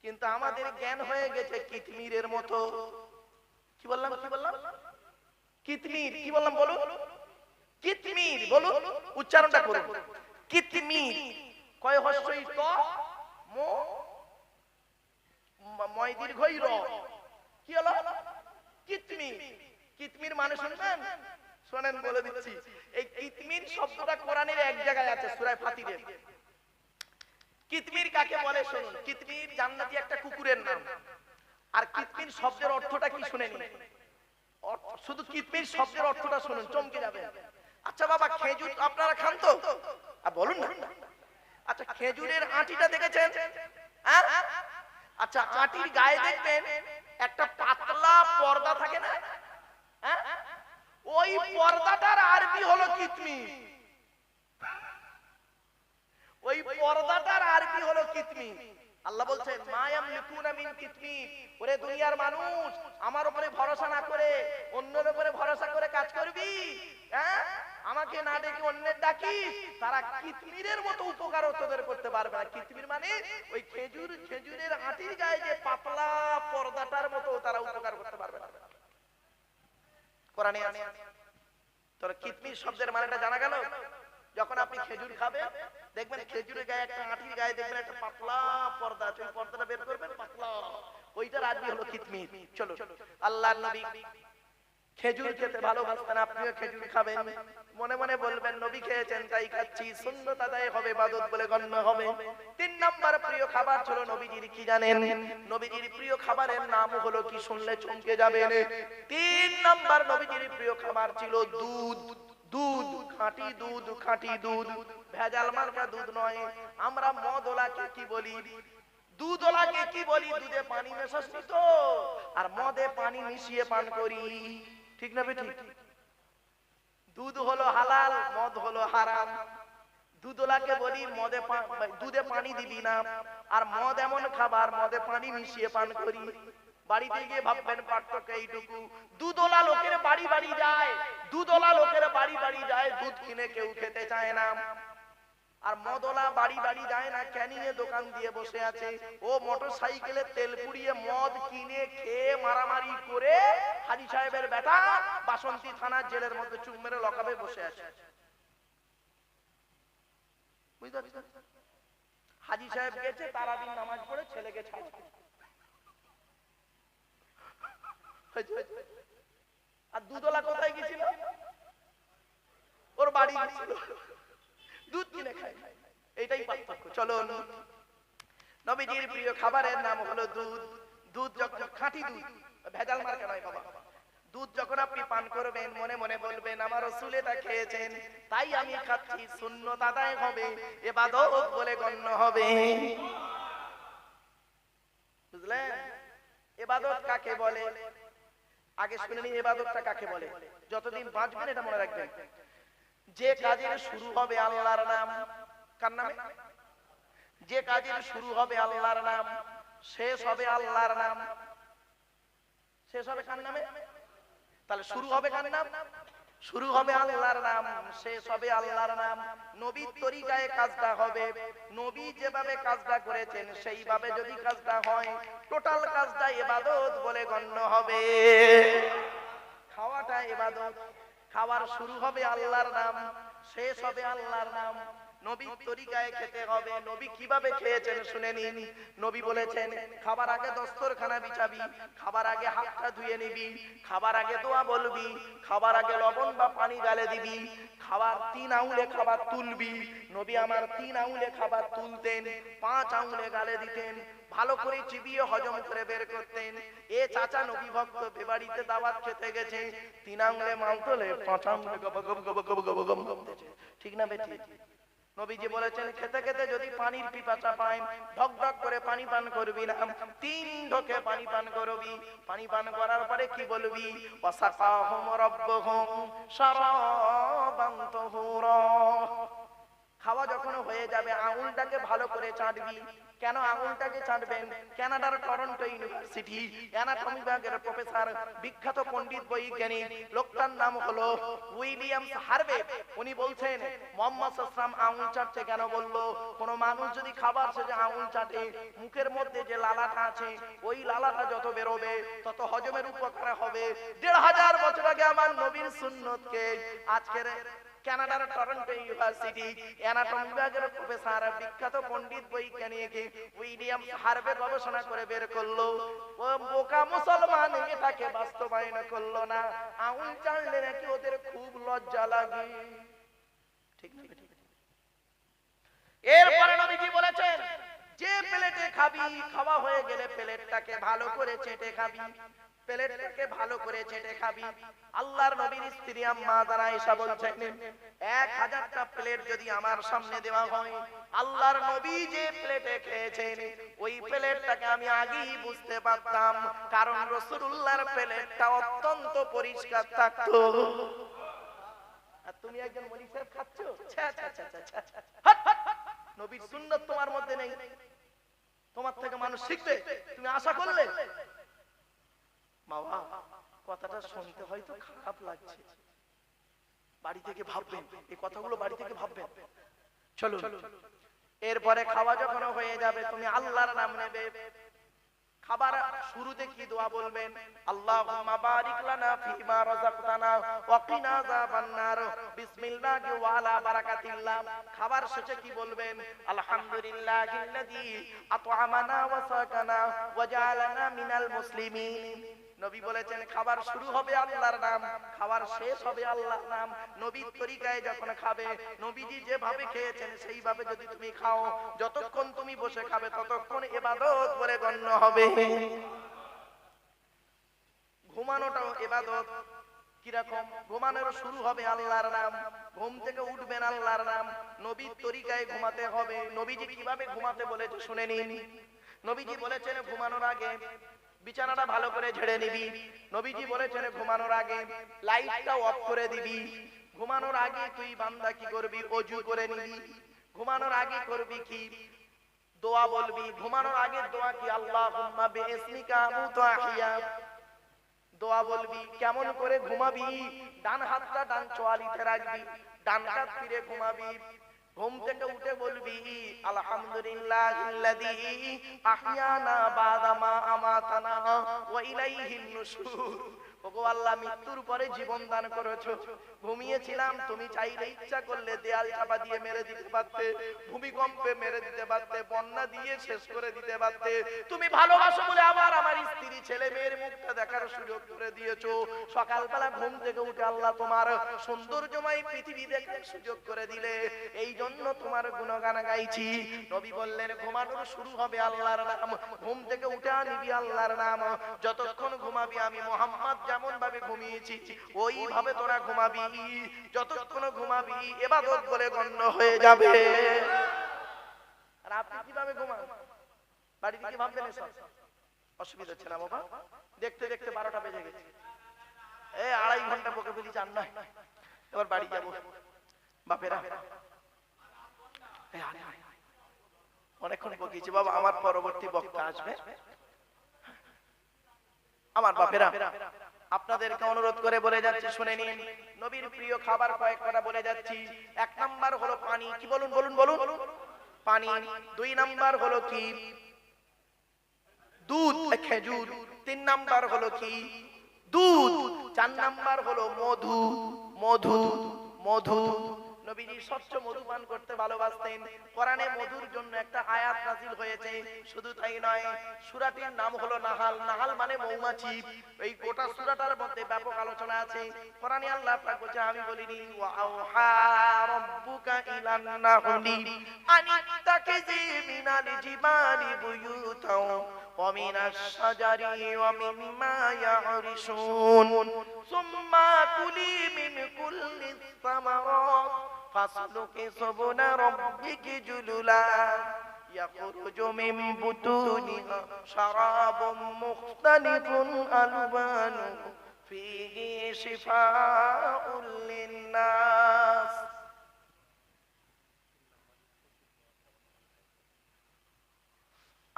কিন্তু আমাদের জ্ঞান হয়ে গেছে কিতমিরের মতো। কি বললাম কিতমির, কি বললাম বলুন? কিতমির বলুন, উচ্চারণটা করুন। কিতমির, কয় হস্যই ত মো ময় দীর্ঘই র, কি হলো? কিতমির। কিতমির মানে শুনবেন, শোনেন বলে দিচ্ছি। এই কিতমির শব্দটা কোরআনের এক জায়গায় আছে, সূরা ফাতিরের। কিতমির কাকে বলে শুনুন। কিতমির জান্নাতি একটা কুকুরের নাম। আর কিতমির শব্দের অর্থটা কি শুনে নিন, শুধু কিতমির শব্দের অর্থটা শুনুন, চমকে যাবেন। আচ্ছা বাবা, খেজুর আপনারা খান তো? বলুন না। আচ্ছা, খেজুরের আটিটা দেখেছেন? আচ্ছা, আটির গায়ে দেখবেন একটা পাতলা পর্দা থাকে না? ওই পর্দাটার আরবি হলো কিতমির। ওই পর্দাটার আরবি হলো কিতমির। আল্লাহ বলছেন মা ইয়ামলিকুনা মিন কিতমির। ওরে দুনিয়ার মানুষ, আমার উপরে ভরসা না করে অন্যের উপরে ভরসা করে কাজ করবি, আমাকে না ডেকে অন্যের ডাকিস, তারা কিতমিরের মতো উপকার তোদের করতে পারবে না। কিতমির মানে ওই খেজুরের আটির গায়ে যে পাতলা পর্দাটার মতো তারা উপকার করতে পারবে না। কোরআনে আছে। তোর কিতমির শব্দের মানেটা জানা গেল? যখন আপনি খেজুর খাবেন, দেখবেন খেজুরের গায়ে একটা আটির গায়ে দেখবেন একটা পাতলা পর্দা আছে, ওই পর্দাটা বের করবেন, পাতলা, ওইটার আরবি হলো কিতমির। চলো, আল্লাহর নবী খেজুর খেতে ভালোবাসতেন, আপনিও খেজুর খাবেন। মনে মনে বলবেন নবী খেয়েছেন তাই খাচ্ছি, সুন্নাত আদায় হবে, ইবাদত বলে গণ্য হবে। 3 নাম্বার প্রিয় খাবার ছিল নবীজির, কি জানেন? নবীজির প্রিয় খাবারের নাম হলো কি, শুনলে চমকে যাবেন। 3 নাম্বার নবীজির প্রিয় খাবার ছিল দুধ। দুধ, খাঁটি দুধ, খাঁটি দুধ, ভেজাল মার্কা দুধ নয়। আমরা মদওয়ালাকে কি বলি? দুধওয়ালাকে কি বলি? দুধে পানি মেশাচ্ছি তো, আর মদে পানি মিশিয়ে পান করি, ঠিক না বেঠিক? দুধ হলো হালাল, মদ হলো হারাম। দুধওয়ালাকে বলি দুধে পানি দিবি না, আর মদ এমন খাবার, মদে পানি মিশিয়ে পান করি। বাড়িতে গিয়ে ভাববেন পার্থক্য এইটুকু। দুধওয়ালা লোকের বাড়ি বাড়ি যায়, দুধওয়ালা লোকের বাড়ি বাড়ি যায়, দুধ কিনে কেউ খেতে চায় না। আর মদওয়ালা বাড়ি বাড়ি যায় না, ক্যানিংয়ে দোকান দিয়ে বসে আছে। ও মোটর সাইকেলে তেল পুড়িয়ে মদ কিনে খেয়ে মারামারি করে হাজী সাহেবের বেটা বাসন্তী থানার জেলের মধ্যে চুপ মেরে লকাবে বসে আছে। বুঝতে পারছেন? হাজী সাহেব গেছে তারাবির নামাজ পড়ে ছেলেকে ছাড়ছে, আর দুধওয়ালা কোথায় গেছিল? ওর বাড়ি গেছিল, দুধ কিনে খায়। এইটাই পার্থক্য। চলো, নবীজির প্রিয় খাবারের নাম হলো দুধ। দুধ যখন খাঁটি দুধ, ভেজাল মার্কা নয় বাবা। দুধ যখন আপনি পান করবেন, মনে মনে বলবেন আমার রাসূল এটা খেয়েছেন তাই আমি খাচ্ছি, সুন্নাত আদায় হবে, ইবাদত বলে গণ্য হবে। বুঝলেন ইবাদত কাকে বলে? আগে শুনে নিন ইবাদতটা কাকে বলে। যতদিন বাঁচবেন এটা মনে রাখবেন, যে কাজের শুরু হবে আল্লাহর নাম, কার নামে? যে কাজের শুরু হবে আল্লাহর নাম, শেষ হবে আল্লাহর নাম। শেষ হবে কার নামে? তাহলে শুরু হবে কার নাম? শুরু হবে আল্লাহর নাম, শেষ হবে আল্লাহর নাম। নবীর তরিকায় কাজটা হবে, নবী যেভাবে কাজটা করেছেন সেইভাবে যদি কাজটা হয়, টোটাল কাজটা ইবাদত বলে গণ্য হবে। খাওয়াটা ইবাদত। খাওয়ার শুরু হবে আল্লাহর নাম, শেষ হবে আল্লাহর নাম। নবীর তরিকায় খেতে হবে। নবী কিভাবে খেয়েছেন শুনে নিন। নবী বলেছেন খাবার আগে দস্তরখানা বিছাবি, খাবার আগে হাতটা ধুয়ে নিবি, খাবার আগে দোয়া বলবি, খাবার আগে লবণ বা পানি গালে দিবি, খাবার 3 আঙ্গুলে খাবার তুলবি। নবী আমার 3 আঙ্গুলে খাবার তুলতেন, 5 আঙ্গুলে গালে দিতেন, ভালো করে চিবিয়ে হজম করে বের করতেন। এ চাচা নবী ভক্ত বেবাড়িতে দাওয়াত খেতে গেছে, 3 আঙ্গুলে মাল তোলে, 5 আঙ্গুলে গব গব গব গব গব গব করতেছে, ঠিক না বেটি? নবীজি বলেছেন খেতে খেতে যদি পানির পিপাসা পায়, ঢক ঢক করে পানি পান করবি না, 3 ঢোকে পানি পান করবি। পানি পান করার পরে কি বলবি? ওয়াসাকাহুম রাব্বুহুম শারাবান তাহুরা। খাওয়া যখন হয়ে যাবে আঙুলটাকে ভালো করে চাটবি, কেন আঙুলটাকে চাটবেন? কানাডার টরন্টো ইউনিভার্সিটি অ্যানাটমি বিভাগের প্রফেসর, বিখ্যাত পণ্ডিত বৈজ্ঞানিক, লোকটার নাম হলো উইলিয়াম হার্ভে। উনি বলছেন মুহাম্মদ সাল্লাল্লাহু আলাইহি ওয়াসাল্লাম আঙুল চাটতে কেন বললো? কোন মানুষ যদি খাবার শেষে আঙুল চাটে, মুখের মধ্যে যে লালাটা আছে ওই লালাটা যত বেরোবে তত হজমের উপকার হবে। ১৫০০ বছর আগে আমার নবীর সুন্নতকে আজকের কানাডার টরন্টো ইউনিভার্সিটি অ্যানাটমি বিভাগের প্রফেসর, বিখ্যাত পণ্ডিত বৈজ্ঞানিক উইলিয়াম হার্ভে গবেষণা করে বের করলো। ও বোকা মুসলমান এটাকে বাস্তবায়ন করলো না। আঙুল চাটলে নাকি ওদের খুব লজ্জা লাগে। ঠিক না? এরপরে নবীজি বলেছেন যে প্লেটে খাবি, খাওয়া হয়ে গেলে প্লেটটাকে ভালো করে চেটে খাবি, প্লেটটাকে ভালো করে চেটে খাবি। আল্লাহর নবীর স্ত্রী আম্মা জানা আয়েশা বলছেন ১০০০টা প্লেট যদি আমার সামনে দেওয়া হয়, আল্লাহর নবী যে প্লেটে খেয়েছেন ওই প্লেটটাকে আমি আগেই বুঝতে পারতাম, কারণ রাসূলুল্লাহর প্লেটটা অত্যন্ত পরিষ্কার থাকতো। আর তুমি একজন মলি সাহেব খাচ্ছো, নবীর সুন্নাত তোমার মধ্যে নেই, তোমার থেকে মানুষ শিখবে, তুমি আশা করলে? বাবা কথাটা শুনতে হয়তো খারাপ লাগছে, বাড়ি থেকে ভাববেন এই কথাগুলো, বাড়ি থেকে ভাববেন। চলো এরপরে খাওয়া যখন হয়ে যাবে তুমি আল্লাহর নাম নেবে। খাবার শুরুতে কি দোয়া বলবেন? আল্লাহুম্মা বারিক লানা ফিমা রাযাকতানা ওয়া কিনা আযাবান্নার, বিসমিল্লাহি ওয়া আলা বারাকাতিল্লাহ। খাবার শেষে কি বলবেন? আলহামদুলিল্লাহিল্লাযী আত'আমানা ওয়া সাকানা ওয়া জাআলানা মিনাল মুসলিমিন। নবী বলেছেন খাবার শুরু হবে আল্লাহর নাম, খাবার শেষ হবে আল্লাহর নাম। নবীর তরিকায় যখন খাবে, নবীজি যেভাবে খেয়েছেন সেইভাবে যদি তুমি খাও, যতক্ষণ তুমি বসে খাবে ততক্ষণ ইবাদত বলে গণ্য হবে। ঘুমানোটাও ইবাদত। কিরকম? ঘুমানোর শুরু হবে আল্লাহর নাম, ঘুম থেকে উঠবেন আল্লাহর নাম। নবীর তরিকায় ঘুমাতে হবে। নবীজি কিভাবে ঘুমাতে বলেছে শুনে নিন। নবীজি বলেছেন ঘুমানোর আগে বিছানাটা ভালো করে ঝেড়ে নিবি। নবীজি বলেছেন ঘুমানোর আগে লাইটটা অফ করে দিবি। ঘুমানোর আগে তুই বান্দা কি করবি? ওযু করে নিবি। ঘুমানোর আগে করবি কি? দোয়া বলবি। ঘুমানোর আগে দোয়া কি? আল্লাহুম্মা বিইসমিকা আমুতু আহিয়া। দোয়া বলবি। কেমন করে ঘুমাবি? ডান হাতটা ডান চোয়ালিতে রাখবি, ডান হাত ফিরে ঘুমাবি। ঘুম থেকে উঠে বলবি আলহামদুলিল্লাহিল্লাযী আহইয়ানা বাদা মা আমাতানা ওয়া ইলাইহিন নুশুর। ওগো আল্লাহ, মৃত্যুর পরে জীবন দান করেছো। ঘুমিয়েছিলাম, তুমি চাইলে ইচ্ছা করলে দেয়াল চাপা দিয়ে মেরে দিতে পারতে, ভূমিকম্পে মেরে দিতে পারতে, বন্যা দিয়ে শেষ করে দিতে পারতে। তুমি ভালোবাসো বলে আবার আমার স্ত্রী ছেলে মেয়ের মুখটা দেখার সুযোগ করে দিয়েছো। সকালবেলা ঘুম থেকে উঠে আল্লাহ তোমার সৌন্দর্যময় পৃথিবী দেখার সুযোগ করে দিলে, এই জন্য তোমার গুণগান গাইছি। নবী বললেন ঘুমানোর শুরু হবে আল্লাহর নাম, ঘুম থেকে উঠে নিবি আল্লাহর নাম। যতক্ষণ ঘুমাবি আমি মুহাম্মদ যেমন ভাবে ঘুমিয়েছি ওইভাবে তোরা ঘুমাবি। যতক্ষণ ঘুমাবি ইবাদত বলে গণ্য হয়ে যাবে। আর আপনি কিভাবে ঘুমান? বাড়ি থেকে ভাববেন এসব অসুবিধা হচ্ছে না বাবা? দেখতে দেখতে 12টা বেজে গেছে, এই 2.5 ঘন্টা বকে ফেলি, চান নয়, এবার বাড়ি যাবো। বাপেরা অনেকক্ষণ বকিয়েছি বাবা, আমার পরবর্তী বক্তা আসবে। আমার বাপেরা আপনাদেরকে অনুরোধ করে বলে যাচ্ছি, শুনে নিন। নবীর প্রিয় খাবার কয়েকটা বলে যাচ্ছি। 1 নাম্বার হলো পানি। কি বলুন বলুন বলুন? পানি। 2 নাম্বার হলো কি? দুধ, খেজুর। 3 নাম্বার হলো কি? দুধ। 4 নাম্বার হলো মধু। মধু মধু নবীজি স্বচ্ছ মধু পান করতে ভালোবাসতেন। কোরআনে মধুর জন্য একটা আয়াত নাযিল হয়েছে। শুধু তাই নয়, সূরাটির নাম হলো নাহাল। নাহাল মানে মৌমাছি। এই গোটা সূরাটার মধ্যে ব্যাপক আলোচনা আছে। কোরআনে আল্লাহ পাক বলেছেন, আমি বলিনি ওয়া আওহা রাব্বুকা ইলান নাহলি আনিত্তাকিযি মিনাল জিবালি বুয়ুতাও ওয়া মিনাশ শাজারি ওয়া মিম্মা ইয়ারিশুন সুম্মা কুলি মিন কুল্লিস সামারাত ফাসলুকি সুবুলা রাব্বিকি জুলুলা ইয়াখরুজু মিন বুতুনিহা শারাবুম মুখতালিফুন আলবানুহু ফীহি শিফাউল লিন্নাস।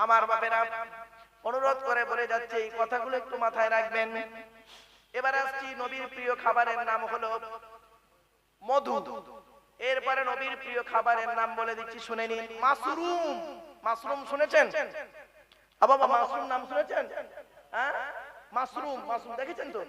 আমার বাপেরা অনুরোধ করে বলে যাচ্ছে, এই কথাগুলো একটু মাথায় রাখবেন। এবার আসছি, নবীর প্রিয় খাবারের নাম হলো মধু। এরপরে নবীর প্রিয় খাবারের নাম বলে দিচ্ছি, শুনে নিন। মাশরুম। মাশরুম শুনেছেন? বাবা মাশরুম নাম শুনেছেন? হ্যাঁ, মাশরুম, মাশরুম দেখেছেন তো?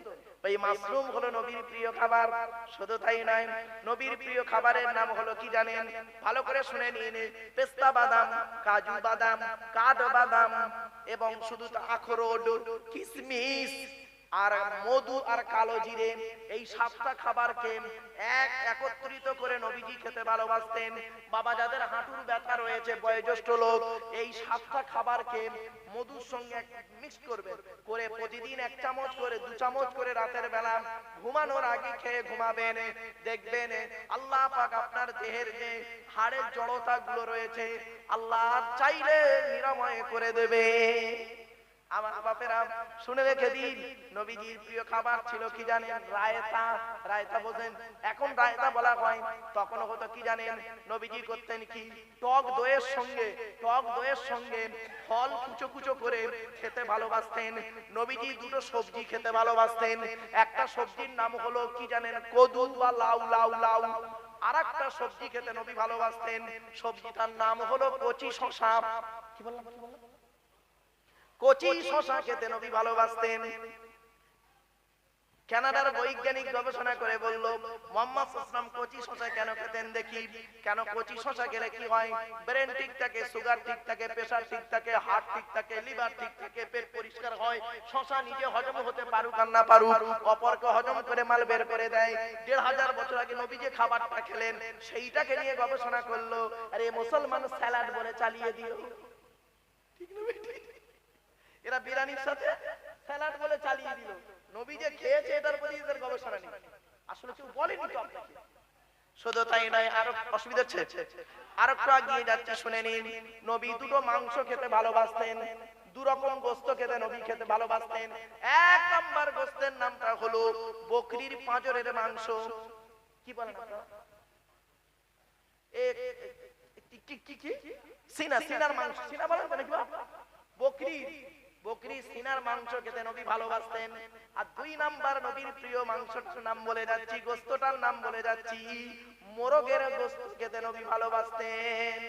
এই মাশরুম হলো নবীর প্রিয় খাবার। শুধু তাই নয়, নবীর প্রিয় খাবারের নাম হলো কি জানেন? ভালো করে শুনে নিন। পেস্তা বাদাম, কাজু বাদাম, কাঠ বাদাম এবং শুধু আখরোট, কিশমিশ আর মধু আর কালো জিরে, এই সাতটা খাবারকে একত্রিত করে নবীজি খেতে ভালোবাসতেন। বাবা যাদের হাঁটুর ব্যথা রয়েছে, বয়োজ্যেষ্ঠ লোক, এই সাতটা খাবারকে মধুর সঙ্গে মিক্স করবেন, করে প্রতিদিন 1 চামচ করে 2 চামচ করে রাতের বেলা ঘুমানোর আগে খেয়ে ঘুমাবেন। দেখবেন আল্লাহ পাক আপনার দেহের যে হাড়ের জড়তা গুলো রয়েছে, আল্লাহ চাইলে নিরাময় করে দেবে। আমার বাপেরা শুনে রেখে দিন, নবীজির প্রিয় খাবার ছিল কি জানেন? রায়তা। রায়তা বোঝেন? এখন রায়তা বলা হয়, তখন হতো কি জানেন? নবীজি করতেন কি? টক দইয়ের সঙ্গে ফল কুচো কুচো করে খেতে ভালোবাসতেন। নবীজি দুটো সবজি খেতে ভালোবাসতেন। একটা সবজির নাম হলো কি জানেন? কদু বা লাউ। লাউ। আর একটা সবজি খেতে নবী ভালোবাসতেন, সবজিটার নাম হলো কচি শসা। কি বললাম? কচি শসা খেতে নবী ভালোবাসতেন। কানাডার বৈজ্ঞানিক গবেষণা করে বলল, মুহাম্মদ সাল্লাল্লাহু আলাইহি ওয়াসাল্লাম কচি শসা কেন খেতেন দেখি? কেন কচি শসা খেলে কি হয়? ব্রেন ঠিক থাকে, সুগার ঠিক থাকে, প্রেসার ঠিক থাকে, হার্ট ঠিক থাকে, লিভার ঠিক থাকে, পেট পরিষ্কার হয়। শসা নিজে হজম হতে পারুক আর না পারুক, অপরকে হজম করে মাল বের করে দেয়। 1500 বছর আগে নবী যে খাবারটা খেলেন, সেইটাকে নিয়ে গবেষণা করলো। আরে মুসলমান স্যালাড বলে চালিয়ে দিও। ঠিক না বেটি? এরা বিরিয়ানির সাথে স্যালাড বলে চালিয়ে দিল। নবী যে খেয়েছে এটার প্রতি এদের গবেষণা নেই। আসলে কেউ বলেনি তো আপনাকে। শুধু তাই নয়, আরো অসুবিধা হচ্ছে। আরেকটু এগিয়ে যাচ্ছে, শুনে নিন। নবী দুটো মাংস খেতে ভালোবাসতেন, 2 রকম গোশত খেতে নবী খেতে ভালোবাসতেন। 1 নাম্বার গোশতের নামটা হলো বকরির পাঁজরের মাংস। কি বলেন আপনারা? সিনার মাংস। সিনা বলেন নাকি? বকরি সিনার মাংস খেতে নবী ভালোবাসতেন। আর 2 নাম্বার নবীর প্রিয় মাংসটার নাম বলে যাচ্ছি, গোশতটার নাম বলে যাচ্ছি, মোরগের গোশত খেতে নবী ভালোবাসতেন।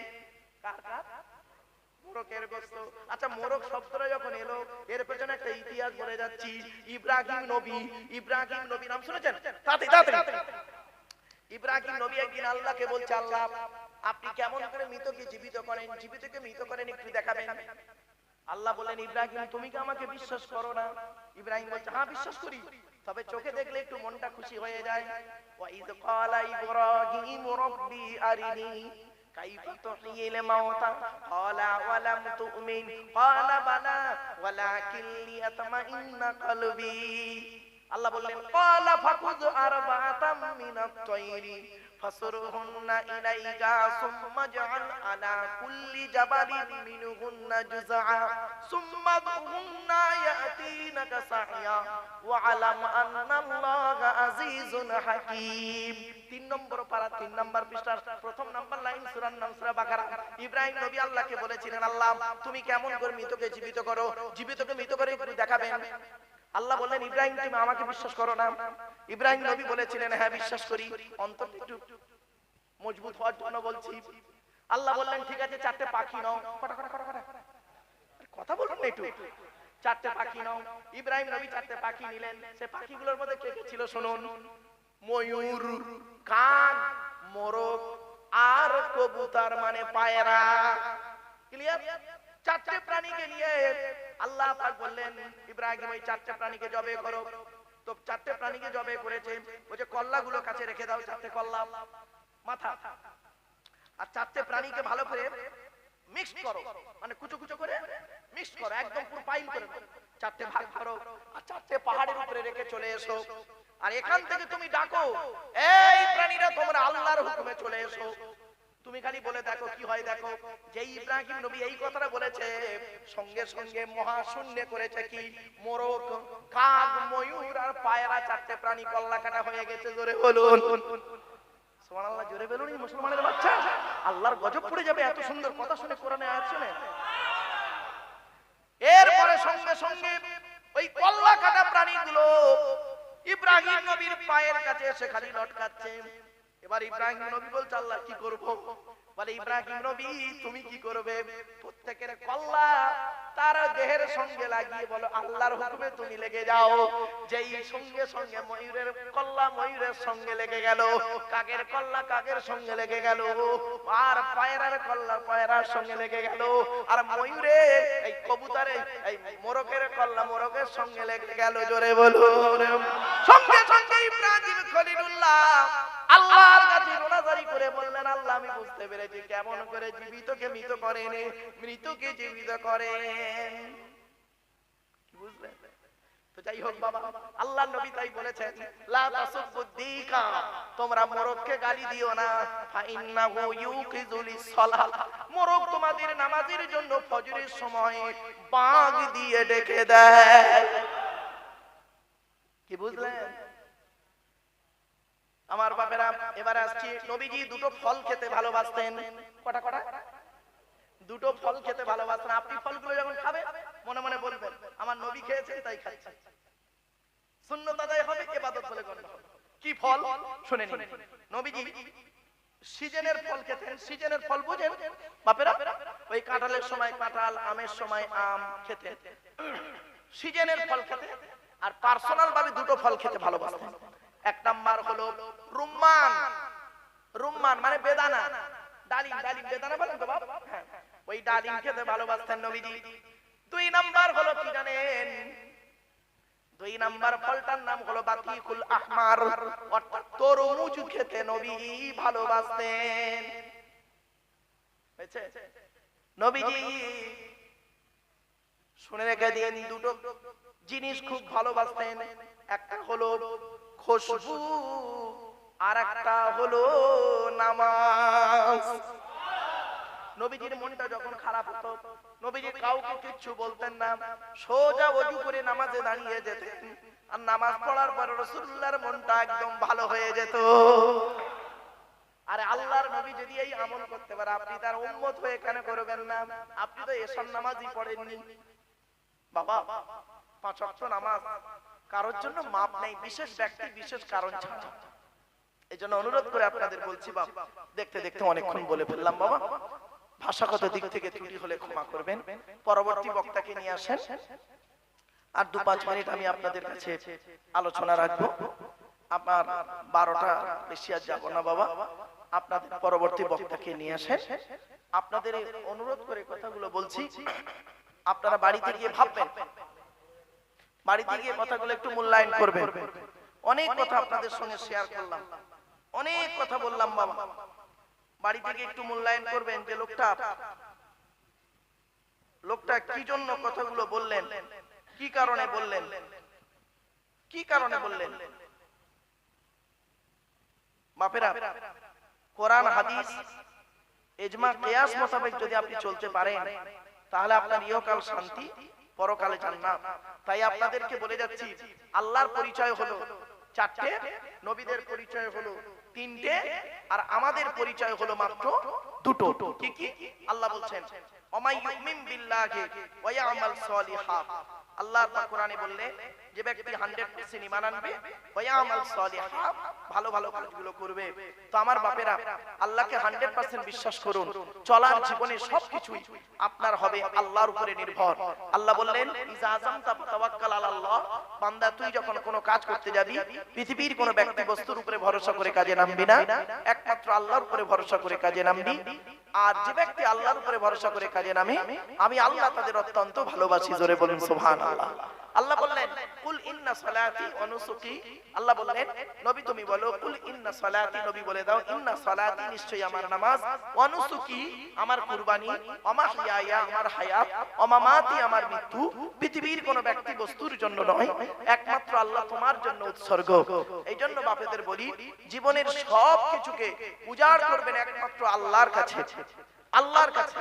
কার? মোরগের গোশত। আচ্ছা, মোরগ শব্দটা যখন এলো, এর পেছনে একটা ইতিহাস বলে যাচ্ছি। ইব্রাহিম নবী নাম শুনেছেন? তাড়াতাড়ি। ইব্রাহিম নবী একদিন আল্লাহকে বলছে, আল্লাহ আপনি কেমন করে মৃতকে জীবিত করেন? জীবিতকে মৃত করেন একটু দেখাবেন। আল্লাহ বলেন, ইব্রাহিম তুমি কি আমাকে বিশ্বাস করো না? ইব্রাহিম বলছে, হ্যাঁ বিশ্বাস করি, তবে চোখে দেখলে একটু মনটা খুশি হয়ে যায়। ওয়া ইয ক্বালা ইব্রাহিম রাব্বি আরিনি কাইফা তুহয়িল মাউতা ক্বালা ওয়া লাম তুমিন ক্বালা বালা ওয়ালাকিন লিয়াতমাইন্না কলবি। আল্লাহ বললেন, ক্বালা ফাকুয আরবাআতাম মিনাত তায়রি ফাসুরহুন্না ইলাইকা সুম্মা জাআল আলা কুল্লি জাবালিন মিনহুন্না জুযআ সুম্মা দুহুন্না ইয়াতিনাকা সাইয়া ওয়া আলাম আন্নাল্লাহা আজিজুন হাকীম। 3 নম্বর পারা, 3 নম্বর পৃষ্ঠার 1ম নাম্বার লাইন, সূরার নাম সূরা বাকারা। ইব্রাহিম নবী আল্লাহকে বলেছিলেন, আল্লাহ তুমি কেমন করে মৃতকে জীবিত করো? জীবিতকে মৃত করে একটু দেখাবেন। আল্লাহ বললেন, ইব্রাহিম তুমি আমাকে বিশ্বাস করো না? ইব্রাহিম নবী বলেছিলেন, হ্যাঁ বিশ্বাস করি, অন্তরটা একটু মজবুত হওয়ার জন্য বলছি। আল্লাহ বললেন, ঠিক আছে 4টে পাখি নাও। কথা বলুন না একটু। 4টে পাখি নাও। ইব্রাহিম নবী 4টে পাখি নিলেন। সে পাখিগুলোর মধ্যে কে কে ছিল শুনুন। ময়ূর, কাক, মোরগ আর কবুতর মানে পায়রা। ক্লিয়ার? 4টে প্রাণীকে নিয়ে আল্লাহ পাক বললেন, ইব্রাহিম ওই 4টে প্রাণীকে জবে করো। তো 4টে প্রাণীকে জবে করেছে। ওই যে কল্লাগুলো কাছে রেখে দাও, 4টে কল্লা মাথা। আর 4টে প্রাণীকে ভালো করে মিক্স করো, মানে কুচো কুচো করে মিক্স করো, একদম পুরো পাইল করে দাও। 4টে ভাগ করো আর 4টে পাহাড়ের উপরে রেখে চলে এসো। আর এখান থেকে তুমি ডাকো, এই প্রাণীরা তোমরা আল্লাহর হুকুমে চলে এসো। তুমি খালি বলে দেখো কি হয়। দেখো, যে ইব্রাহিম নবী এই কথাটা বলেছে, সঙ্গে সঙ্গে মহাশূন্যে করেছে কি? মোরগ, কাক, ময়ূর আর পায়রা 4টে প্রাণী কল্লা কাটা হয়ে গেছে। জোরে বলুন সুবহানাল্লাহ। জোরে বলুন মুসলমানের বাচ্চা, আল্লাহর গজব পড়ে যাবে এত সুন্দর কথা শুনে, কোরআনে আয়াত শুনে। সঙ্গে সঙ্গে ওই কল্লা কাটা প্রাণীগুলো ইব্রাহিম নবীর পায়ের কাছে এসে খালি লটকাচ্ছে। এবার ইব্রাহিম নবী বলছে আল্লাহ কি করব? বলে ইব্রাহিম নবী তুমি কি করবে? প্রত্যেকের কল্লা তার দেহের সঙ্গে লাগিয়ে বলো আল্লাহর হুকুমে তুমি লেগে যাও। যেই সঙ্গে সঙ্গে ময়ূরের কল্লা ময়ূরের সঙ্গে লেগে গেল, কাকের কল্লা কাকের সঙ্গে লেগে গেল, আর পায়রার কল্লা পায়রার সঙ্গে লেগে গেল, আর ময়ূরের এই কবুতরের এই মোরকের কল্লা মোরকের সঙ্গে লেগে গেল। জোরে বলুন। সঙ্গে সঙ্গে ইব্রাহিম খলিলুল্লাহ আল্লাহর কাছে রোনাজারি করে বললেন আল্লাহ আমি বুঝতে পেরেছি কেমন করে জীবিতকে মৃত করেন, মৃতকে জীবিত করেন। কি বুঝলেন? তো যাই হোক বাবা, আল্লাহর নবী তাই বলেছেন লা তাসুবুদ্দিকা, তোমরা মোরককে গালি দিও না, ফা ইন্নাহু ইউকিজুলিস সালাহ, মোরক তোমাদের নামাজের জন্য ফজরের সময় বাগ দিয়ে ডেকে দেয়। কি বুঝলেন আমার বাপেরা? এবারে আসছি, নবীজি দুটো ফল খেতে ভালোবাসতেন। কটা কটা? দুটো ফল খেতে ভালোবাসতেন। আপনি ফলগুলো যখন খাবেন মনে মনে বলবেন আমার নবী খেয়েছেন তাই খাচ্ছি। সুন্নাত আদায় হবে, ইবাদত বলে গণ্য হবে। কি ফল শুনে নিন। নবীজি সিজনের ফল খেতেন। সিজনের ফল বুঝেন বাপেরা? ওই কাঁঠালের সময় কাঁঠাল, আমের সময় আম খেতেন, সিজনের ফল খেতেন। আর পার্সোনাল ভাবে দুটো ফল খেতে ভালোবাসতেন। এক নাম্বার হলো রুম্মান। রুম্মান মানে বেদানা, ডালিম। ডালিম বেদানা বলেন তো বাপ? হ্যাঁ, ওই ডালিম খেতে ভালোবাসতেন নবীজি। দুই নাম্বার হলো কি জানেন? দুই নাম্বার ফলটার নাম হলো বাতিকুল আহমার, অর্থাৎ তরমুজ খেতে নবী ভালোবাসতেন। হয়েছে? নবীজি শুনে রেখে দিন, দুটো জিনিস খুব ভালোবাসতেন। একটা হলো খুশবু, আর একটা হলো নামাজ। নবীজির মনটা যখন খারাপ হতো নবীজি কাউকে কিচ্ছু বলতেন না, সোজা ওযু করে নামাজে দাঁড়িয়ে যেতেন। আর নামাজ পড়ার পর রাসূলুল্লাহর মনটা একদম ভালো হয়ে যেত। আরে আল্লাহর নবী যদি এই আমল করতে পারে আপনি তার উম্মত হয়ে কেন করবেন না? আপনি তো এশার নামাজই পড়েননি বাবা। 5 ওয়াক্ত নামাজ কারোর জন্য মাপ নেই, বিশেষ ব্যক্তি বিশেষ কারণ ছাড়া। এজন্য অনুরোধ করে আপনাদের বলছি বাপ, দেখতে দেখতে অনেকক্ষণ বলে ফেললাম বাবা। ভাষাগত দিক থেকে ত্রুটি হলে ক্ষমা করবেন। পরবর্তী বক্তাকে নিয়ে আসেন। আর 2-5 মিনিট আমি আপনাদের কাছে আলোচনা রাখবো। আপনার 12টা বেশি আর যাব না বাবা। আপনাদের পরবর্তী বক্তাকে নিয়ে আসেন। আপনাদের অনুরোধ করে কথাগুলো বলছি, আপনারা বাড়িতে গিয়ে ভাববেন, বাড়িতে গিয়ে কথাগুলো একটু মূল্যায়ন করবেন। অনেক কথা আপনাদের সঙ্গে শেয়ার করলাম, অনেক কথা বললাম বাবা। বাড়িতে গিয়ে একটু মূল্যায়ন করবেন যে লোকটা কি জন্য কথাগুলো বললেন, কি কারণে বললেন, কি কারণে বললেন। বাপেরা, কোরআন হাদিস ইজমা কিয়াস মোতাবেক যদি আপনি চলতে পারেন তাহলে আপনার ইহকাল শান্তি, পরকালে জান্নাত। তাই আপনাদেরকে বলে যাচ্ছি আল্লাহর পরিচয় হলো 4টে, নবীদের পরিচয় হলো 3টে, আর আমাদের পরিচয় হলো মাত্র 2টো। কি কি? আল্লাহ বলছেন ওমাই ইউমিন বিল্লাহি ওয়া ইয়ামাল সলিহাত। আল্লাহ পাক কোরআনে বললেন যে ব্যক্তি 100% ঈমান আনবে ওয়া ইয়ামাল সলিহাত, ভালো ভালো কাজগুলো করবে। তো আমার বাপেরা, আল্লাহকে 100% বিশ্বাস করুন। চলার জীবনে সবকিছুই আপনার হবে আল্লাহর উপরে নির্ভর। আল্লাহ বললেন ইজা আযামতা ফাতাওয়াক্কাল আলাল্লাহ, বান্দা তুই যখন কোনো কাজ করতে যাবি পৃথিবীর কোনো ব্যক্তি বস্তুর উপরে ভরসা করে কাজে নামবি না, একমাত্র আল্লাহর উপরে ভরসা করে কাজে নামবি। আর যে ব্যক্তি আল্লাহর উপরে ভরসা করে কাজে নামে আমি আল্লাহ তাদের অত্যন্ত ভালোবাসি। জোরে বলুন সুবহানাল্লাহ। আল্লাহ বললেন কুল ইন্না সালাতি ওয়া নুসুকি, আল্লাহ বললেন নবী তুমি বলো কুল ইন্না সালাতি, নবী বলে দাও ইন্না সালাতি, নিশ্চয়ই আমার নামাজ, ওয়া নুসুকি আমার কুরবানি, ওয়া মাহইয়ায়া আমার হায়াত, ওয়া মামাতি আমার মৃত্যু পৃথিবীর কোন ব্যক্তি বস্তুর জন্য নয়, একমাত্র আল্লাহ তোমার জন্য উৎসর্গ। এইজন্য বাপেদের বলি জীবনের সব কিছুকে উজাড় করবেন একমাত্র আল্লাহর কাছে। আল্লাহর কাছে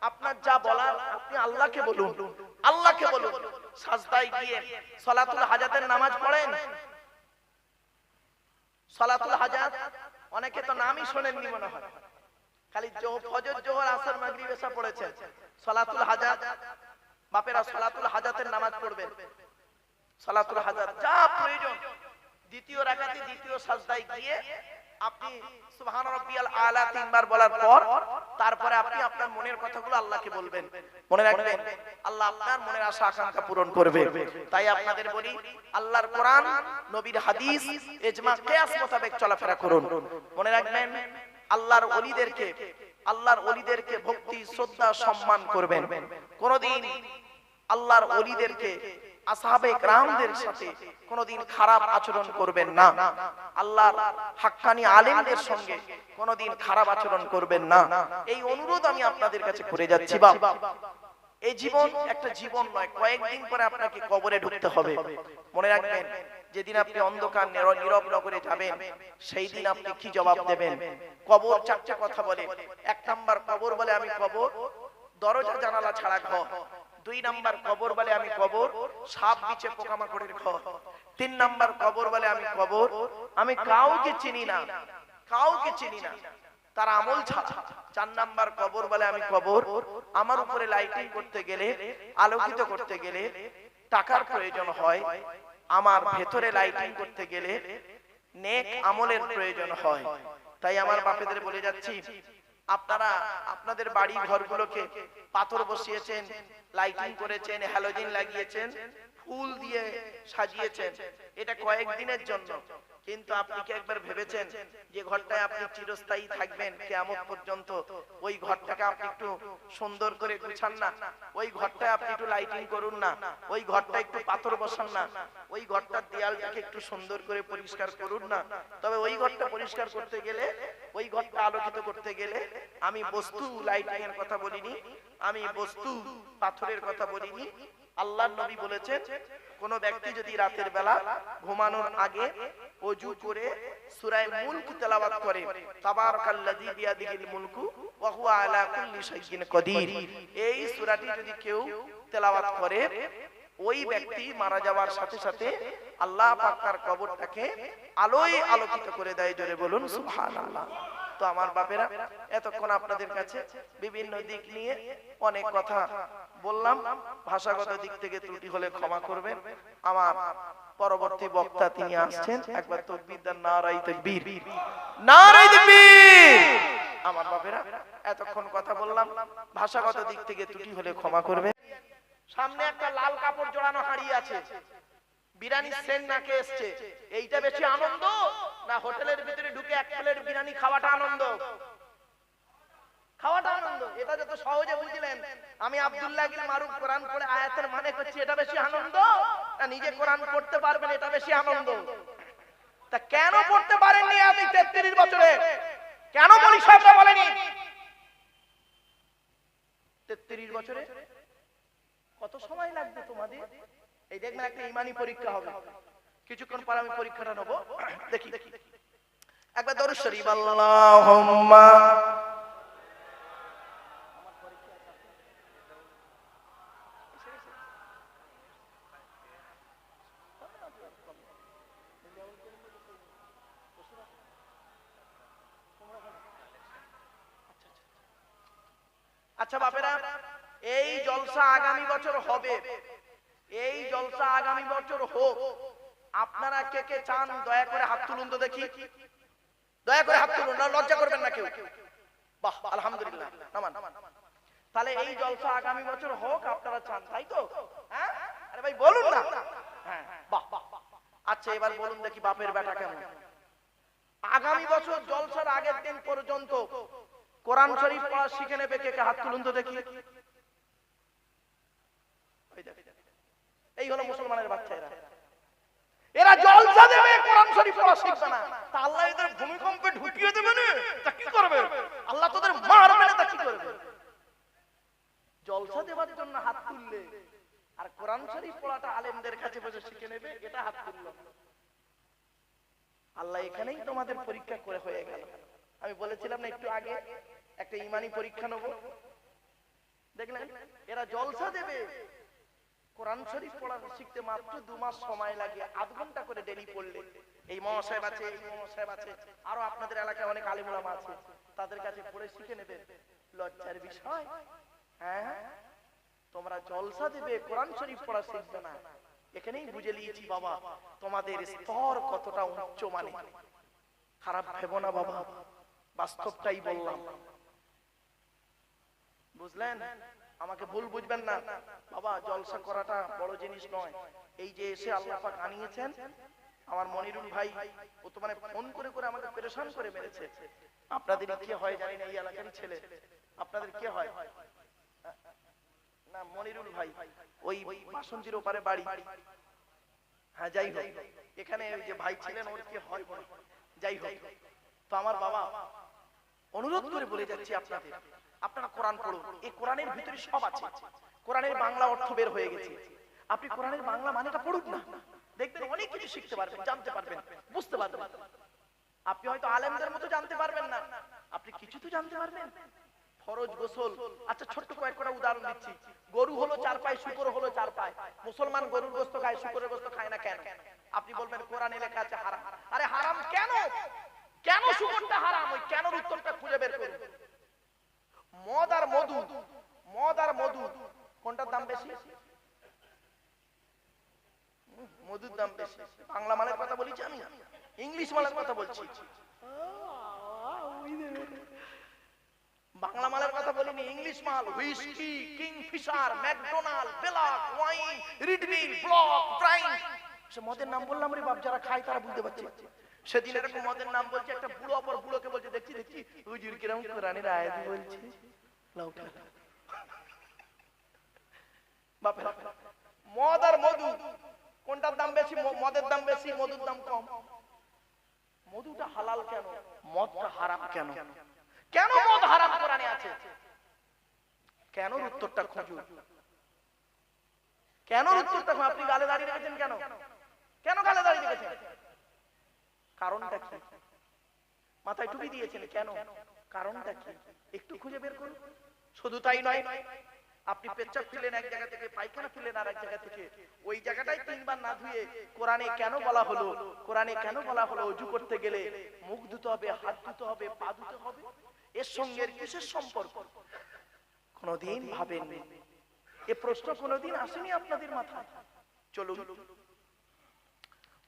আপনার যা বলার আপনি আল্লাহকে বলুন, আল্লাহকে বলুন। সাজদায় গিয়ে সালাতুল হাজাতের নামাজ পড়েন। সালাতুল হাজাত অনেকে তো নামই শোনেননি মনে হয়, খালি ফজর, জোহর, আসর, মাগরিব, এশা পড়েছেন। সালাতুল হাজাত বাপেরা সালাতুল হাজাতের নামাজ পড়বেন, সালাতুল হাজাত যা প্রয়োজন দ্বিতীয় রাকাতে দ্বিতীয় সাজদায় গিয়ে আপনি সুবহান রাব্বিয়াল আলা তিনবার বলার পর তারপরে আপনি আপনার মনের কথাগুলো আল্লাহকে বলবেন। মনে রাখবেন আল্লাহ আপনার মনের আশা আকাঙ্ক্ষা পূরণ করবে। তাই আপনাদের বলি আল্লাহর কোরআন, নবীর হাদিস, ইজমা কিয়াস মোতাবেক চলাফেরা করুন। মনে রাখবেন আল্লাহর ওলিদেরকে ভক্তি শ্রদ্ধা সম্মান করবেন। কোনদিন আল্লাহর ওলিদেরকে আসহাবে কিরামদের সাথে কোনদিন খারাপ আচরণ করবেন না। আল্লাহর হাক্কানি আলেমদের সঙ্গে কোনদিন খারাপ আচরণ করবেন না। এই অনুরোধ আমি আপনাদের কাছে করে যাচ্ছি। বাবা এই জীবন একটা জীবন নয়, কয়েকদিন পরে আপনাকে কবরে ঢুকতে হবে। মনে রাখবেন যেদিন আপনি অন্ধকার নীরব নগরে যাবেন সেই দিন আপনি কি জবাব দেবেন? কবর চারটা কথা বলে। এক নাম্বার কবর বলে আমি কবর দরজা জানালা ছাড়া ঘর। দুই নাম্বার কবর বলে আমি কবর সাপ বিছে পোকামাকড়ের ঘর। তিন নাম্বার কবর বলে আমি কবর আমি কাউকে চিনি না তার আমল ছাড়া। চার নাম্বার কবর বলে আমি কবর আমার উপরে লাইটিং করতে গেলে আলোকিত করতে গেলে টাকার প্রয়োজন হয়, আমার ভেতরে লাইটিং করতে গেলে নেক আমলের প্রয়োজন হয়। তাই আমার বাপেদের বলে যাচ্ছি আপনারা আপনাদের বাড়ি ঘরগুলোকে পাথর বসিয়েছেন, লাইটিং করেছেন, হ্যালোজিন লাগিয়েছেন, ফুল দিয়ে সাজিয়েছেন, এটা কয়েকদিনের জন্য। কিন্তু আপনি কি একবার ভেবেছেন যে ঘরটায় আপনি চিরস্থায়ী থাকবেন কিয়ামত পর্যন্ত? ওই ঘরটাকে আপনি একটু সুন্দর করে গুছান না? ওই ঘরটায় আপনি একটু লাইটিং করুন না? ওই ঘরটা একটু পাথর বসান না? ওই ঘরটার দেয়ালটাকে একটু সুন্দর করে পরিষ্কার করুন না? তবে ওই ঘরটা পরিষ্কার করতে গেলে, ওই ঘরটা আলোকিত করতে গেলে আমি বস্তু লাইটিং এর কথা বলিনি, আমি বস্তু পাথরের কথা বলিনি। আল্লাহর নবী বলেছেন কোন ব্যক্তি যদি রাতের বেলা ঘুমানোর আগে ওযু করে সূরা মুলক তেলাওয়াত করে, তাবারাকাল্লাযী বিয়াদিহিল মুলকু ওয়া হুয়া আলা কুল্লি শাইইন কাদির, এই সূরাটি যদি কেউ তেলাওয়াত করে ওই ব্যক্তি মারা যাওয়ার সাথে সাথে আল্লাহ পাক তার কবরটাকে আলোয় আলোকিত করে দেয়। জোরে বলুন সুবহানাল্লাহ। তো আমার বাপেরা এতক্ষণ আপনাদের কাছে বিভিন্ন দিক নিয়ে অনেক কথা বললাম। ভাষাগত দিক থেকে ত্রুটি হলে ক্ষমা করবেন। আমার পরবর্তী বক্তা তিনি আসছেন, একবার তাকবীর দেন, নারায়ে তাকবীর, নারায়ে তাকবীর। আমার বাপেরা এতক্ষণ কথা বললাম, ভাষাগত দিক থেকে ত্রুটি হলে ক্ষমা করবেন। সামনে একটা লাল কাপড় জড়ানো হাঁড়ি আছে, বিরিয়ানি সেন্ট নাকে এসছে, এইটা বেশি আনন্দ না হোটেলের ভিতরে ঢুকে এক প্লেট বিরিয়ানি খাওয়াটা আনন্দ? খাওয়াটা আনন্দ। এটা যত সহজে বুঝলেন। আমি আব্দুল্লাহ গিল মারুফ কোরআন পড়ে আয়াতের মানে করছি, এটা বেশি আনন্দ না নিজে কোরআন পড়তে পারবেন এটা বেশি আনন্দ? তা কেন পড়তে পারেননি আপনি 33 বছরে? কেন বলি সাহেবরা বলেনি 33 বছরে? কত সময় লাগবে তোমাদের? এই দেখবেন একটা ঈমানি পরীক্ষা হবে, কিছুক্ষণ পর আমি পরীক্ষাটা নেব। দেখি একবার দরুদ শরীফ আল্লাহুম্মা। আচ্ছা বাপেরা, এই জলসা আগামী বছর হবে, এই জলসা আগামী বছর হোক। আপনারা কে কে চান দয়া করে হাত তুলুন তো দেখি, দয়া করে হাত তুলুন, না লজ্জা করবেন না কেউ। বাহ আলহামদুলিল্লাহ, নামান। তাহলে এই জলসা আগামী বছর হোক আপনারা চান, তাই তো? হ্যাঁ আরে ভাই বলুন না। হ্যাঁ বাহ বাহ। আচ্ছা এবার বলুন দেখি বাপের বেটা কেমন? আগামী বছর জলসার আগের দিন পর্যন্ত কোরআন শরীফ পড়া শিখে নেবে কে কে? হাত তুলুন তো দেখি। এই হলো মুসলমানের বাচ্চারা, এরা জলসা দেবে, কোরআন শরীফ পড়া শিখবে না। তা আল্লাহ এদের ভূমিকম্পে ঢুকিয়ে দেবে না, তা কি করবে? আল্লাহ তোদের মারবে না, তা কি করবে? জলসা দেওয়ার জন্য হাত তুললে আর কোরআন শরীফ পড়াটা আলেমদের কাছে বসে শিখে নেবে, এটা হাত তুলল। আল্লাহ এখানেই তোমাদের পরীক্ষা করে হয়ে গেল। আমি বলেছিলাম না একটু আগে একটা ঈমানি পরীক্ষা নেব, দেখলেন এরা জলসা দেবে, কোরআন শরীফ পড়া শিখতে মাত্র 2 মাস সময় লাগে, 8 ঘন্টা করে ডেলি পড়লে। এই মহাশয় আছে, এই মহাশয় আছে, আরো আপনাদের এলাকায় অনেক আলেম ওলামা আছে, তাদের কাছে পড়ে শিখে নেবেন। লজ্জার বিষয়। হ্যাঁ তোমরা জলসা দেবে, কোরআন শরীফ পড়া শিখবে না। এখানেই বুঝে নিয়েছি বাবা তোমাদের স্তর কতটা উচ্চ মানে। খারাপ ভেবো না বাবা, বাস্তবটাই বললাম, বুঝলেন? আমাকে ভুল বুঝবেন না বাবা, জলসা করাটা বড় জিনিস নয়। এই যে এসে আল্লাহ পাক আনিয়েছেন, আমার মনিরুল ভাই ও তো মানে ফোন করে করে আমাকে পেরেশান করে মেরেছে। আপনাদের কি হয় জানি না, এই এলাকারই ছেলে, আপনাদের কি হয় না? মনিরুল ভাই ওই বাসন্তীর ওপারে বাড়ি। হ্যাঁ যাই হোক, এখানে ওই যে ভাই ছিলেন ওর কি হয় বলে, যাই হোক। তো আমার বাবা অনুরোধ করে বলে যাচ্ছি আপনাদের, আপনারা কোরআন পড়ুন। এই কোরআনের ভিতরে সব আছে। কোরআনের বাংলা অর্থ বের হয়ে গেছে, আপনি কোরআনের বাংলা মানেটা পড়ুন না, দেখবেন অনেক কিছু শিখতে পারবেন, জানতে পারবেন, বুঝতে পারবেন। আপনি হয়তো আলেমদের মতো জানতে পারবেন না, আপনি কিছু তো জানতে পারবেন। ফরজ গোসল, আচ্ছা ছোট্ট কয়েকটা উদাহরণ দিচ্ছি। গরু হলো 4 পায়ে, শুকর হলো 4 পায়ে। মুসলমান গরুর গোশত খায়, শুকরের গোশত খায় না কেন? আপনি বলবেন কোরআনে লেখা আছে হারাম। আরে হারাম কেন? কেন শুকরটা হারাম? ওই কেনর উত্তরটা খুঁজে বের করুন। মদ আর মধু, মদ আর মধু কোনটার দাম বেশি? মধুর দাম বেশি। বাংলা মালের কথা বলছি আমি, ইংলিশ মালের কথা বলছি। বাংলা মালের কথা বলিনি, ইংলিশ মাল। Whisky, Kingfisher, McDonald, black, wine, রিডমিল, ব্লক, ড্রাইং। সে মদের নাম বললাম রে বাপ, যারা খায় তারা বুঝতে পারছে। সেদিন এরকম মদের নাম বলছে, একটা বুড়ো অপর বুড়োকে বলছে, দেখছি দেখছি হুজুর কিরকম কোরআনের আয়াত বলছে। লাউটা বাপের মদ আর মধু কোনটার দাম বেশি? মদের দাম বেশি, মধুর দাম কম। মধুটা হালাল কেন, মদটা হারাম কেন? কেন মদ হারাম কোরআনে আছে? কেন উত্তরটা খুঁজুন, কেন উত্তরটা? আপনি গালে দাঁড়িয়ে রেখেছেন কেন? কেন গালে দাঁড়িয়ে রেখেছেন? কারণটা কি? মাথায় টুপি দিয়েছেন কেন? কারণটা কি? একটু খুঁজে বের করুন। শুধু তাই নয়, আপনি পেচ্ছাপ ফেলেন এক জায়গা থেকে, পায়খানা ফেলেন আর এক জায়গা থেকে, ওই জায়গাটাই 3 বার না ধুয়ে কোরআনে কেন বলা হলো? কোরআনে কেন বলা হলো ওযু করতে গেলে মুখ ধুতে হবে, হাত ধুতে হবে, পা ধুতে হবে? এর সঙ্গে কিসের সম্পর্ক? কোনদিন ভাবেননি? এই প্রশ্ন কোনদিন আসেনি আপনাদের মাথায়? চলুন,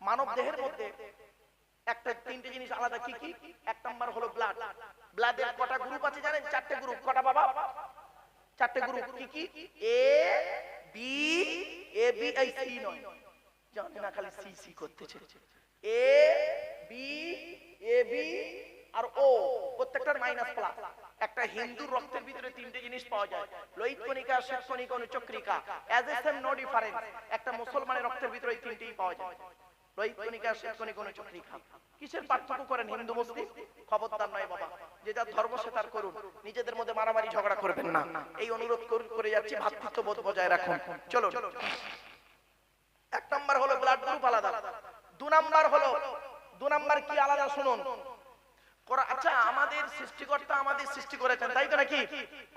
মানব দেহের মধ্যে একটা 3টে জিনিস আলাদা। কি কি? 1 নাম্বার হলো ব্লাড। ব্লাডের কটা গ্রুপ আছে জানেন? 4টে গ্রুপ। কটা বাবা? 4টে গ্রুপ। কি কি? A B, A B I C নয়, জানেন না, খালি সি সি করতেছে। এ বি, এ বি আর ও, প্রত্যেকটার মাইনাস প্লাস। একটা হিন্দুর রক্তের ভিতরে 3টে জিনিস পাওয়া যায়, লোহিত কণিকা, শ্বেত কণিকা, অনুচক্রিকা। As a same no difference. একটা মুসলমানের রক্তের ভিতরে এই 3টেই পাওয়া যায়, লোহিত কণিকা, শ্বেত কণিকা, অনুচক্রিকা। কিসের পার্থক্য করেন হিন্দু মুসলিম? খবরদার নয় বাবা, যে যার ধর্ম সে তার করুন, নিজেদের মধ্যে মারামারি ঝগড়া করবেন না, এই অনুরোধ করে যাচ্ছি। ভ্রাতৃত্ববোধ বজায় রাখুন। চলো, 1 নাম্বার হলো ব্লাড গ্রুপ আলাদা। 2 নাম্বার হলো, 2 নাম্বার কি আলাদা শুনুন। আচ্ছা, আমাদের সৃষ্টিকর্তা আমাদের সৃষ্টি করেছেন, তাই তো নাকি?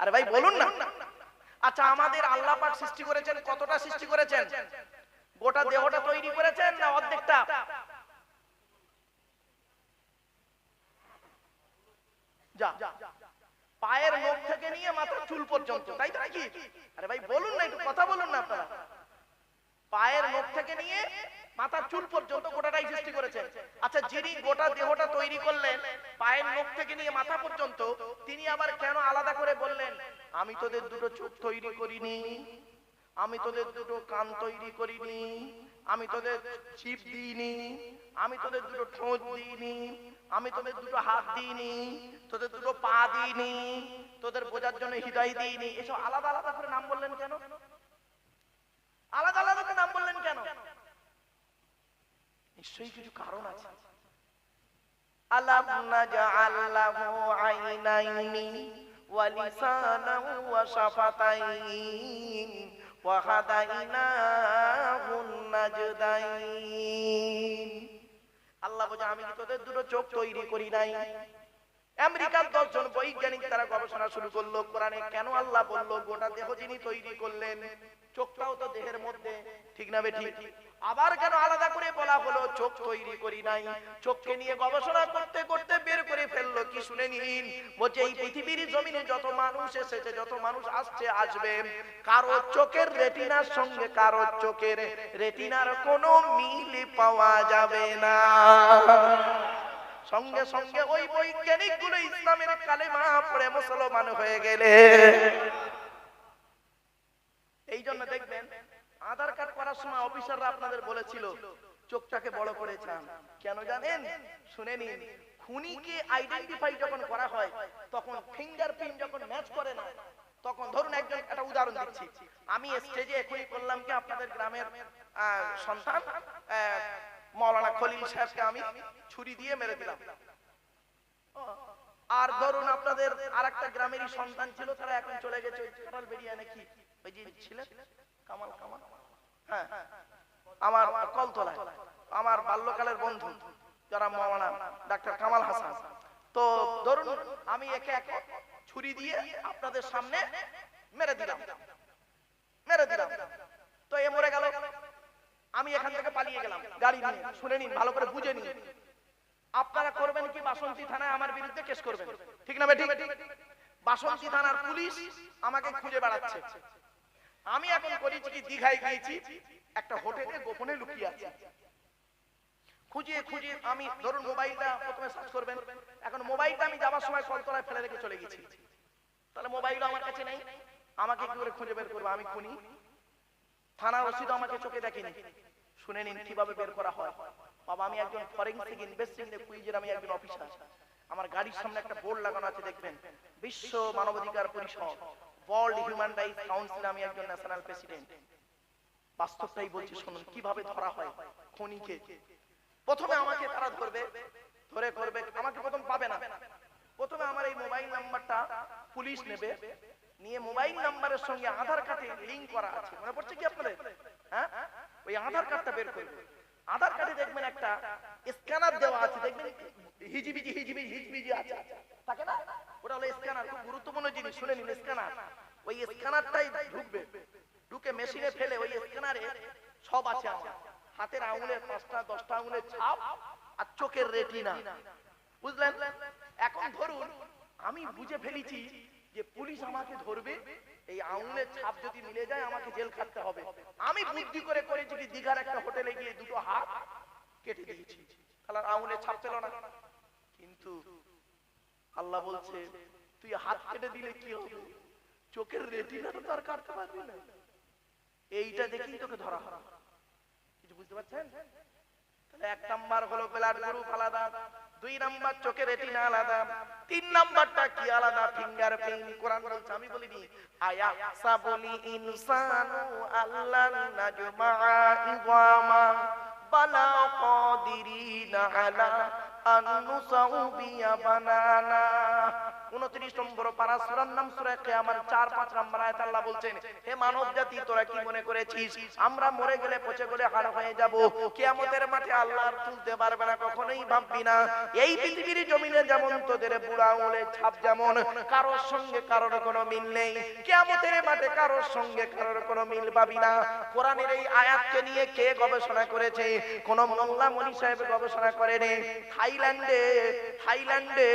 আরে ভাই বলুন না। আচ্ছা, আমাদের আল্লাহ পাক সৃষ্টি করেছেন, কতটা সৃষ্টি করেছেন? গোটা দেহটা তৈরি করেছেন না অর্ধেকটা? যা, পায়ের নখ থেকে নিয়ে মাথার চুল পর্যন্ত, তাই তো নাকি? আরে ভাই বলুন না, একটু কথা বলুন না আপনারা। পায়ের নখ থেকে নিয়ে মাথার চুল পর্যন্ত গোটাটাই সৃষ্টি করেছেন। আচ্ছা, যিনি গোটা দেহটা তৈরি করলেন পায়ের নখ থেকে নিয়ে মাথা পর্যন্ত, তিনি আবার কেন আলাদা করে বললেন আমি তোদের দুটো চোখ তৈরি করিনি, আমি তোদের দুটো কান তৈরি করিনি, আমি তোদের জিভ দিইনি, আমি তোদের দুটো ঠোঁট দিইনি, আমি তোদের দুটো হাত দিইনি, তোদের দুটো পা দিইনি, তোদের বোঝার জন্য হৃদয় দিইনি? এসব আলাদা আলাদা করে নাম বললেন কেন? আলাদা আলাদা করে নাম বললেন কেন? নিশ্চয়ই কিছু কারণ আছে। আলাম নাজআল লাহু আইনাইনি ওয়া লিসানান ওয়া শাফাতাইন ওয়া হাদাইনাহুন নাজদাইন। আল্লাহ বলে আমি কি তোদের দুটো চোখ তৈরি করি নাই? আমেরিকার 10 জন বৈজ্ঞানিক তারা গবেষণা শুরু করলো, কোরআনে কেন আল্লাহ বলল গোটা দেহ যিনি তৈরি করলেন চোখটাও তো দেহের মধ্যে, ঠিক না বেঠিক? আবার কেন আলাদা করে বলা হলো চোখ তৈরি করি নাই? চোখকে নিয়ে গবেষণা করতে করতে বের করে ফেললো কি শুনে নিন, বলছে এই পৃথিবীর জমিনে যত মানুষ এসেছে, যত মানুষ আসছে আসবে, কারো চোখের রেটিনার সঙ্গে কারো চোখের রেটিনার কোনো মিল পাওয়া যাবে না। সঙ্গে সঙ্গে ওই বৈজ্ঞানিক গুলো ইসলামের কালেমা পড়ে মুসলমান হয়ে গেলে। এই জন্য দেখবেন আধার কার্ড করার সময় অফিসাররা আপনাদের বলেছিল চোখটাকে বড় করে চান, কেন জানেন? শুনে নিন, খুনিকে আইডেন্টিফাই যখন করা হয় তখন ফিঙ্গারপ্রিন্ট যখন ম্যাচ করে না, তখন ধরুন একজন, একটা উদাহরণ দিচ্ছি, আমি স্টেজে এখনই করলাম কি আপনাদের গ্রামের সন্তান মাওলানা খলিল সাহেবকে আমি ছুরি দিয়ে মেরে দিলাম। আর ধরুন আপনাদের আরেকটা গ্রামেরই সন্তান ছিল, তারা এখন চলে গেছে ওই কাঁঠাল বেরিয়ে নাকি ওই যে ছিলেন কামাল, হ্যাঁ আমার কলতলায় আমার বাল্যকালের বন্ধু যারা মাওলানা ডাক্তার কামাল হাসান, তো ধরুন আমি একে এক ছুরি দিয়ে আপনাদের সামনে মেরে দিলাম, তো এ মরে গেল, আমি এখান থেকে পালিয়ে গেলাম গাড়ি নিয়ে। শুনে নিন, ভালো করে বুঝে নিন, আপনারা করবেন কি? বাসন্তী থানায় আমার বিরুদ্ধে কেস করবেন, ঠিক না বেঠিক? বাসন্তী থানার পুলিশ আমাকে খুঁজে বেড়াচ্ছে। আমি এখন করেছি কি, দীঘায় গিয়েছি, একটা হোটেলে গোপনে লুকিয়ে আছি, খুঁজে আমি ধরুন মোবাইলটা প্রথমে সার্চ করবেন, এখন মোবাইলটা আমি যাবার সময় কলতলায় ফেলে রেখে চলে গেছি, তাহলে মোবাইলও আমার কাছে নেই, আমাকে কি করে খুঁজে বের করবো? আমি খুনি, থানার ওসিও আমাকে চোখে দেখেনি। শুনে নিন কিভাবে বের করা হয়। বাবা, আমি একজন ফরেনসিক ইনভেস্টিগেশন কুইজের আমি একজন অফিসার, আমার গাড়ির সামনে একটা বোর্ড লাগানো আছে দেখবেন, বিশ্ব মানবাধিকার পরিষদ, ওয়ার্ল্ড হিউম্যান রাইটস কাউন্সিল, আমি একজন ন্যাশনাল প্রেসিডেন্ট। বাস্তবটাই বলছি, শুনুন কিভাবে ধরা হয় খুনিকে। প্রথমে আমাকে তারা ধরবে, ধরে করবে, আমাকে প্রথম পাবে না, প্রথমে আমার এই মোবাইল নাম্বারটা পুলিশ নেবে, নিয়ে মোবাইল নাম্বারের সঙ্গে আধার কার্ডে লিংক করা আছে, মনে পড়ছে কি আপনাদের? হ্যাঁ, ওই আধার কার্ডটা বের করবে। আধার কার্ডে দেখবেন একটা স্ক্যানার দেওয়া আছে, দেখবেন হিজিবিজি আছে, থাকে না? ওটা হলো স্ক্যানার, খুব গুরুত্বপূর্ণ জিনিস। শুনে নিন, স্ক্যানার, ওই স্ক্যানারটাই ঢুকবে, ঢুকে মেশিনে ফেলে ওই স্ক্যানারে সব আছে, আমার হাতের আঙুলের 5টা 10টা আঙুলের ছাপ আর চোখের রেটিনা, বুঝলেন? এখন ধরুন আমি বুঝে ফেলেছি যে পুলিশ আমাকে ধরবে, এই আঙুলের ছাপ যদি মিলে যায় আমাকে জেল খাটতে হবে। আমি বুদ্ধি করে করেছি কি, দীঘার একটা হোটেলে গিয়ে দুটো হাত কেটে দিয়েছি, তাহলে আঙুলের ছাপ পেল না। কিন্তু আল্লাহ বলছে তুই হাত কেটে দিলে কি হবে, চোখের রেটিনা তো আর কাটতে পারবি না। এইটা দেখেই তোকে ধরা হবে, কিছু বুঝতে পারছেন? তাহলে 1 নাম্বার হলো ব্লাড গ্রুপ আলাদা, 2 নাম্বার চোখের রেটিনা আলাদা, 3 নাম্বারটা কি আলাদা? ফিঙ্গারপ্রিন্ট। কোরআন বলছে, আমি বলিনি, আয়া সাবুলি ইনসানু আল্লাহ নাজমাআ ইযামা বালা কাদিরিনা আলা আন নুসাউবিয়া বানানা। 29 নম্বর পারা, সূরার নাম সূরা কিয়ামত, 4-5 নম্বর আয়াত। আল্লাহ বলছেন, হে মানব জাতি, তোরা কি মনে করেছিস আমরা মরে গেলে পচে গেলে হাড় হয়ে যাব, কিয়ামতের মাঠে আল্লাহ আর তুলতে পারবে না? কখনোই ভাববি না। এই পৃথিবীর জমিনে যেমন তোদের বুড়া আঙুলের ছাপ যেমন কারোর সঙ্গে কারোর কোনো মিল নেই, কিয়ামতের মাঠে কারোর সঙ্গে কারোর কোনো মিল পাবি না। কোরআনের এই আয়াতকে নিয়ে কে গবেষণা করেছে? কোন মোল্লা মনি সাহেব গবেষণা করেনি। থাইল্যান্ডে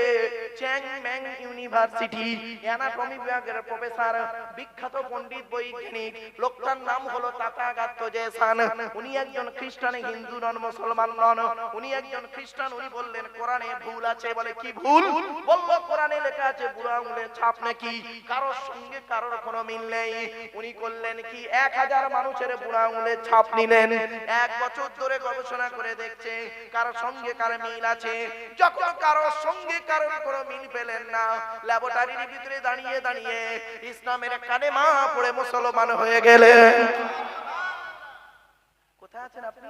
চ্যাং ম্যাং ইউনিভার্সিটি অ্যানাটমি বিভাগের প্রফেসর, বিখ্যাত পণ্ডিত বৈজ্ঞানিক, লোকটার নাম হলো তাথাগত জেসান। উনি একজন খ্রিস্টান, হিন্দু নন, মুসলমান নন, উনি একজন খ্রিস্টান। উনি বললেন কোরআনে ভুল আছে। বলে কি ভুল? বললো কোরআনে লেখা আছে বুড়া আঙুলের ছাপ নাকি কারোর সঙ্গে কারোর কোনো মিল নেই। উনি করলেন কি, 1000 মানুষের বুড়া আঙুলের ছাপ নিলেন, 1 বছর ধরে গবেষণা করে দেখছে কারোর সঙ্গে কারোর মিল আছে। যখন কারোর সঙ্গে কারোর কোনো মিল পেলেন না, ল্যাবরেটরির ভিতরে দাঁড়িয়ে দাঁড়িয়ে ইসলামের কালেমা পড়ে মুসলমান হয়ে গেলেন। কোথায় আছেন আপনি?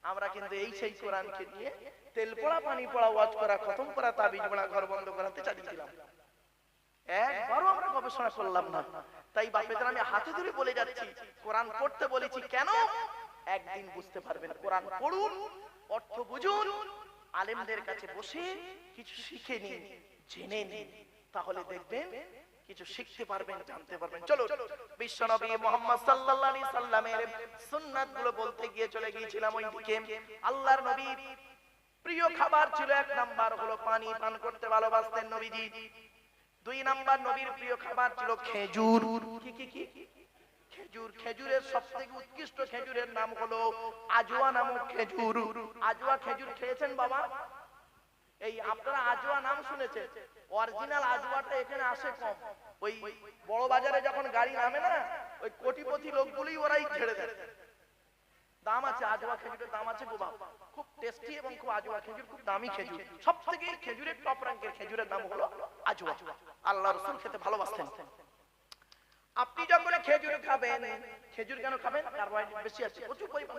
আমরা কিন্তু এই সেই কোরআনকে নিয়ে তেল পড়া পানি পড়া ওয়াজ করা খতম করা তাবিজ পড়া ঘর বন্ধ করাতে চালিয়েছিলাম, একবারও আমরা গবেষণা করলাম না। তাই বাপেদের আমি হাতে ধরে বলে যাচ্ছি, কোরআন পড়তে বলেছি কেন? একদিন বুঝতে পারবেন। কোরআন পড়ুন, অর্থ বুঝুন, আলেমদের কাছে বসে কিছু শিখে নিন, জেনে নিন, তাহলে দেখবেন কিছু শিখতে পারবেন, জানতে পারবেন। চলো বিশ্বনবী মুহাম্মদ সাল্লাল্লাহু আলাইহি সাল্লামের সুন্নাতগুলো বলতে গিয়ে চলে গিয়েছিলাম ওইদিকে। আল্লাহর নবীর প্রিয় খাবার ছিল, এক নাম্বার হলো পানি পান করতে ভালোবাসতেন নবীজি। দুই নাম্বার নবীর প্রিয় খাবার ছিল খেজুর। কি খেজুর। খেজুরের সবথেকে উৎকৃষ্ট খেজুরের নাম হলো আজওয়া নামক খেজুর। আজওয়া খেজুর খেয়েছেন বাবা? এই আপনারা আজওয়া নাম শুনেছেন, অরিজিনাল আজওয়াটা এখানে আসে কম। ওই বড় বাজারে যখন গাড়ি নামে না, ওই কোটিপতি লোকগুলোই ওরাই ছেড়ে দেয়। দাম আছে আজওয়া খেজুরের, দাম আছে গো বাবা, খুব টেস্টি এবং খুব আজওয়া খেজুর খুব দামি খেজুর। সবথেকে খেজুরের টপ র্যাঙ্কের খেজুরের নাম হলো আজওয়া। আল্লাহ রাসূল খেতে ভালোবাসতেন। আপনি যখন খেজুর খাবেন, খেজুর কেন খাবেন? কার্বোহাইড্রেট বেশি আছে, প্রচুর পরিমাণ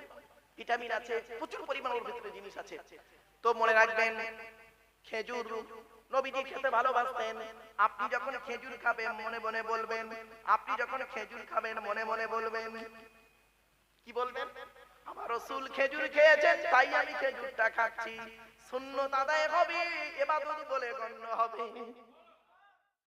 ভিটামিন আছে, প্রচুর পরিমাণ ওর ভিতরে জিনিস আছে। তো মনে রাখবেন খেজুর নবীজি খেতে ভালোবাসতেন। আপনি যখন খেজুর খাবেন মনে মনে বলবেন, আপনি যখন খেজুর খাবেন মনে মনে বলবেন, কি বলবেন? আমার রাসূল খেজুর খেয়েছেন তাই আমি খেজুরটা খাচ্ছি। সুন্নাত আদায় হবে, ইবাদত বলে গণ্য হবে।